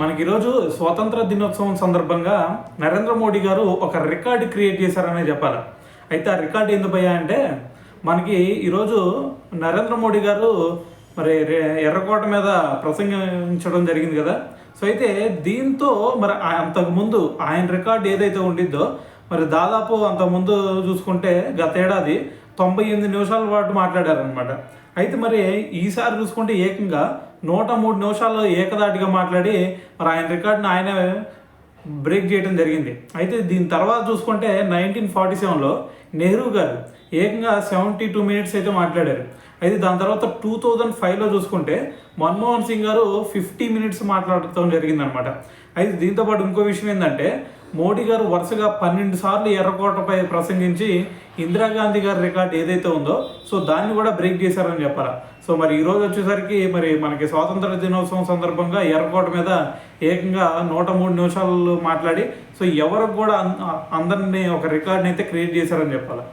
మనకి ఈరోజు స్వాతంత్ర దినోత్సవం సందర్భంగా నరేంద్ర మోడీ గారు ఒక రికార్డు క్రియేట్ చేశారనే చెప్పాలి. అయితే ఆ రికార్డు ఎందుకు అయ్యా అంటే, మనకి ఈరోజు నరేంద్ర మోడీ గారు మరి ఎర్రకోట మీద ప్రసంగించడం జరిగింది కదా. సో అయితే దీంతో మరి అంతకుముందు ఆయన రికార్డు ఏదైతే ఉండిద్దో మరి దాదాపు అంతకుముందు చూసుకుంటే గత ఏడాది 98 నిమిషాల పాటు మాట్లాడారనమాట. అయితే మరి ఈసారి చూసుకుంటే ఏకంగా 103 నిమిషాల్లో ఏకదాటిగా మాట్లాడి మరి ఆయన రికార్డుని ఆయనే బ్రేక్ చేయడం జరిగింది. అయితే దీని తర్వాత చూసుకుంటే 1947లో నెహ్రూ గారు ఏకంగా 72 మినిట్స్ అయితే మాట్లాడారు. అయితే దాని తర్వాత 2005లో చూసుకుంటే మన్మోహన్ సింగ్ గారు 50 మినిట్స్ మాట్లాడటం జరిగిందనమాట. అయితే దీంతోపాటు ఇంకో విషయం ఏంటంటే, మోడీ గారు వరుసగా 12 సార్లు ఎర్రకోటపై ప్రసంగించి ఇందిరాగాంధీ గారి రికార్డు ఏదైతే ఉందో సో దాన్ని కూడా బ్రేక్ చేశారని చెప్పాలి. సో మరి ఈరోజు వచ్చేసరికి మరి మనకి స్వాతంత్ర దినోత్సవం సందర్భంగా ఎర్రకోట మీద ఏకంగా 103 నిమిషాలు మాట్లాడి సో ఎవరికి కూడా అందరినీ ఒక రికార్డుని అయితే క్రియేట్ చేశారని చెప్పాలి.